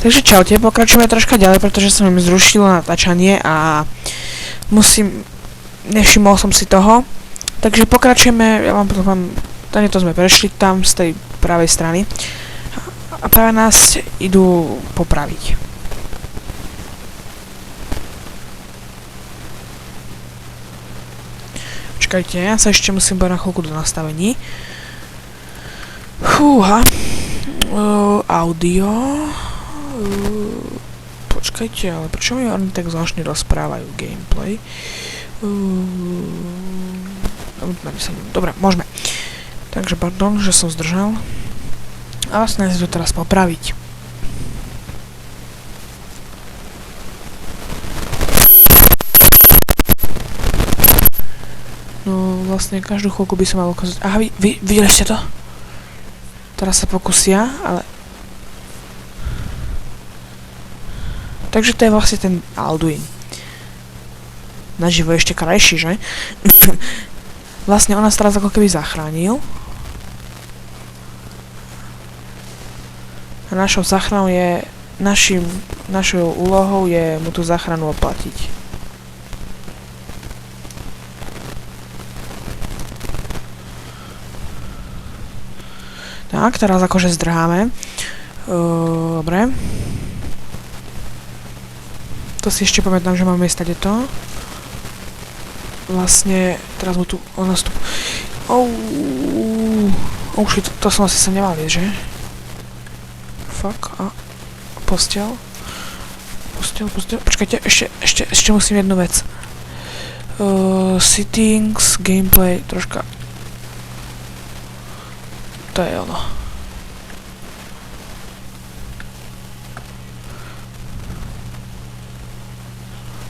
Takže čaute, pokračujeme troška ďalej, pretože som mi zrušilo natáčanie a nevšimol som si toho. Takže pokračujeme, ja vám to sme prešli tam z tej pravej strany a práve nás idú popraviť. Počkajte, ja sa ešte musím bať na chvíľku do nastavení. Fúha. Audio. Počkajte, ale prečo mi oni tak zvláštne rozprávajú gameplay? Dobre, môžeme. Takže pardon, že som zdržal. A vlastne si to teraz popraviť. No vlastne každú chvíľku by som mal ukázať. Aha, videli ste to? Teraz sa pokusia, ale... Takže to je vlastne ten Alduin. Naživo ešte krajší, že? Vlastne on nás teraz ako keby zachránil. A našou záchranou je... Našou úlohou je mu tú záchranu oplatiť. Tak, teraz akože zdrháme. Dobre. To si ešte pamätám, že máme stade to. Vlastne, teraz mu tu, on nás tu... To som asi sa nemal viesť, že? Fuck, a... Postel. Počkajte, ešte musím jednu vec. Settings, gameplay, troška... To je ono.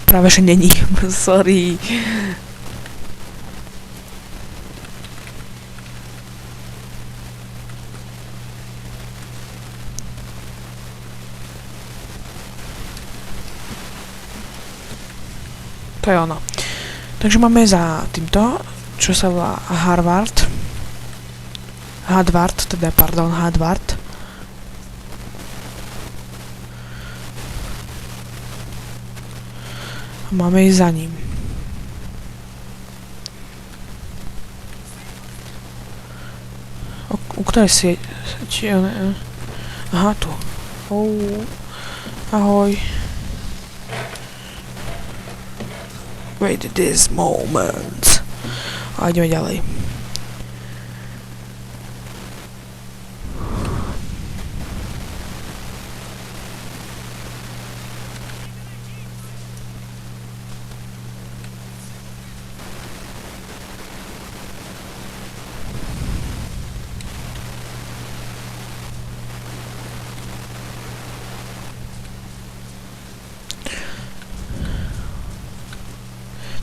Práve že není, sorry. To je ono. Takže máme za týmto, čo sa volá Hadvard. Máme ísť za ním. U ktorej sieť? Aha, tu. Ahoj. Wait this moment. A ideme ďalej.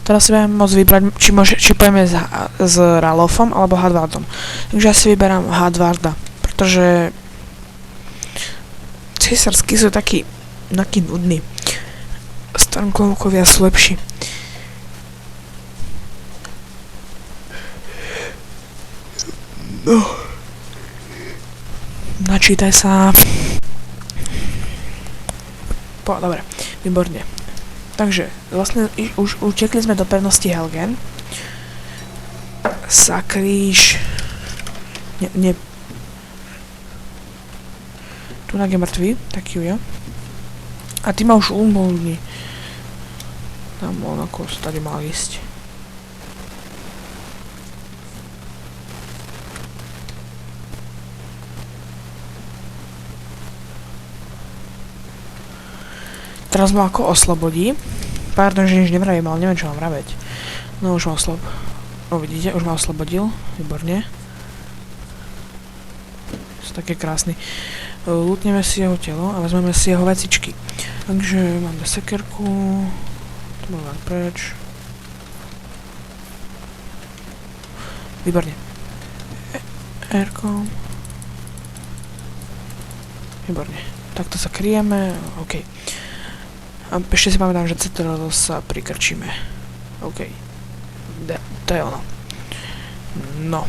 Teraz si budem môcť vybrať, či pojeme s Ralofom alebo Hadvardom. Takže ja si vyberám Hadvarda, pretože císarskí sú takí nudní. Stormcloakovia sú lepší. Načítaj sa. Dobre, výborne. Takže, vlastne už utekli sme do pevnosti Helgen. Sakríš. Nie. Tunak je mŕtvý, taký jo. A ty ma už umožní. Tam on ako tady mal ísť. Teraz ma ako oslobodí. Pardon, že nič nevravím, ale neviem, čo mám vraveť. No už ma vidíte, už ma oslobodil. Výborne. Sú také krásny. Lútneme si jeho telo a vezmeme si jeho vecičky. Takže máme sekerku. To môžeme dať preč. Výborne. R-kom. Výborne. Takto sa kryjeme. OK. A ešte si pamätám, že Citadel sa prikrčíme. OK. To je ono. No.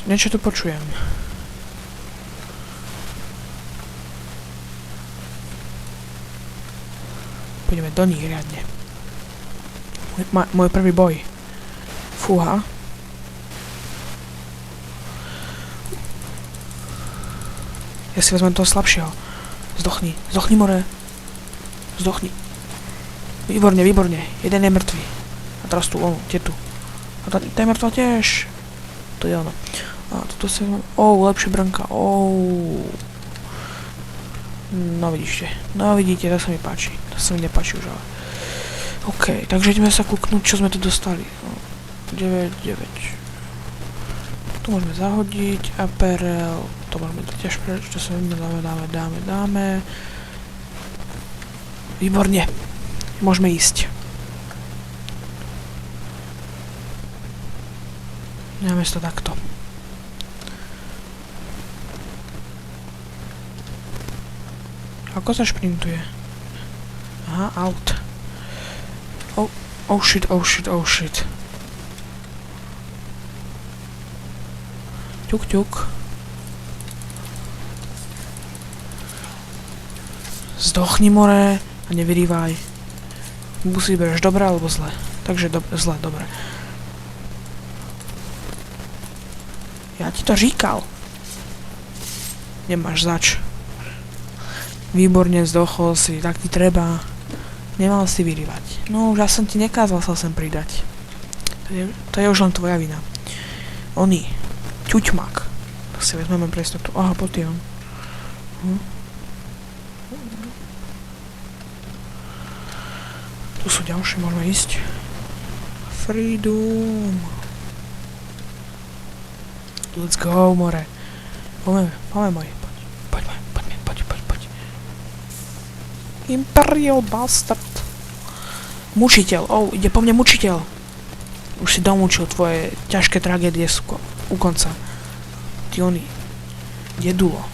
Niečo tu počujem. Pôjdeme do nich riadne. Môj prvý boj. Fúha. Ja si vezmem toho slabšieho. Zdochni more. Zdochni. Výborne. Jeden je mŕtvý. A teraz tu, tu. A tá je mŕtva tiež. To je ono. A toto si vezmem. Lepšia brnka. No vidíte, to sa mi páči. To sa mi nepáči už, ale. OK, takže ideme sa kúknúť, čo sme tu dostali. 9. Tu môžeme zahodiť. Aperel. To môžeme tiež preč, čo sa dáme. Výborne. Môžeme ísť. Dáme si to takto. Ako sa šprintuje? Aha, out. Oh shit. Ťuk. Zdochni more a nevyrývaj. Busy bereš dobre alebo zle. Takže zle, dobre. Ja ti to říkal. Nemáš zač. Výborne, zdochol si, tak ti treba. Nemal si vyrývať. No už ja som ti nekázal sa sem pridať. To je už len tvoja vina. Oni. Ťuťmak. To si vezmeme pre istotu. Aha, potiem. Tu sú ďalšie, môžeme ísť. Freedom. Let's go, more. Poďme môj. Poď. Imperial Bastard. Mučiteľ. Ide po mne mučiteľ. Už si domúčil, tvoje ťažké tragédie sú u konca. Ty oni. Jedulo.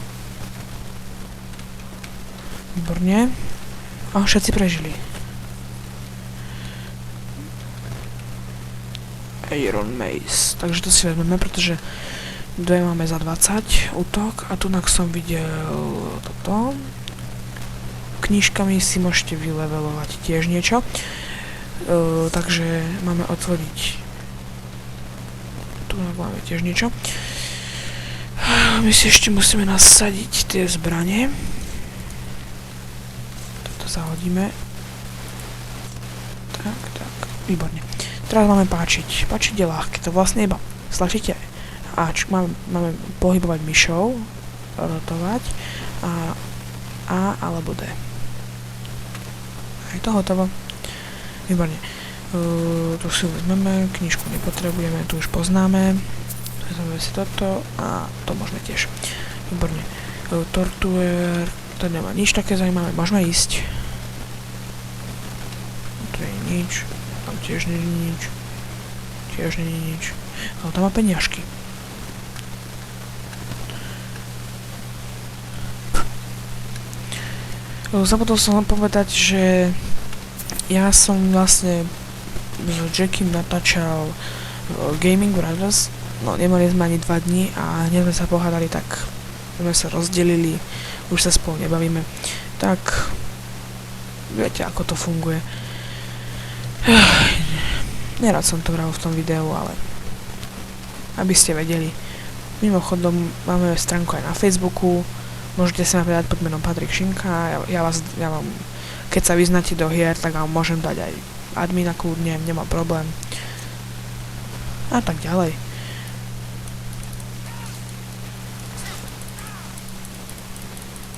Výborne. Všetci prežili. Iron Mace. Takže to si vezmeme, pretože dve máme za 20 útok a tu som videl toto. Knižkami si môžete vylevelovať tiež niečo. Takže máme otvoriť. Tu máme tiež niečo. My si ešte musíme nasadiť tie zbranie. Toto zahodíme. Tak. Výborne. Teraz máme páčiť. Páčiť je ľahké. To vlastne iba stlačíte Ačko. Máme pohybovať myšou, rotovať A alebo D. Je to hotovo. Výborne. Tu si vezmeme, knižku nepotrebujeme, tu už poznáme. Vezmeme si toto a to môžeme tiež. Výborne. Tortuer, to nemá nič také zaujímavé, môžeme ísť. Tu je nič, tam tiež nie je nič. Ale tam má peniažky. Zabudol som vám povedať, že ja som vlastne s Jackiem natáčal Gaming Brothers. No, nemali sme ani 2 dni a hneď sme sa pohádali, tak sme sa rozdelili, už sa spolu nebavíme. Tak, viete, ako to funguje. Nerad som to vral v tom videu, ale aby ste vedeli. Mimochodom, máme stránku aj na Facebooku. Môžete sa ma pridať pod menom Patrik Šinka. Ja vám, keď sa vyznáte do hier, tak vám môžem dať aj admina kľudne, nemá problém. A tak ďalej.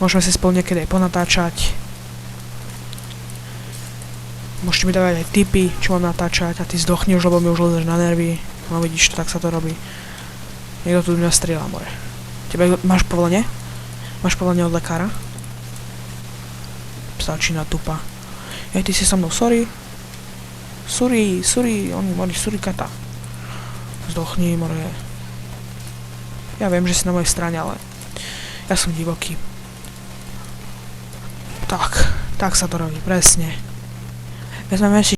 Môžeme si spolu niekedy aj ponatáčať. Môžete mi dávať aj tipy, čo mám natáčať a ty zdochni už, lebo mi už lezeš na nervy. No vidíš to, tak sa to robí. Niekto tu mňa strieľa, more. Tebe máš povolenie? Máš povolenie od lekára? Psáčina tupa. Ty si so mnou, sorry. Oni mori surikata. Zdochni, more. Ja viem, že si na mojej strane, ale ja som divoký. Tak sa to robí, presne. Vezmeme si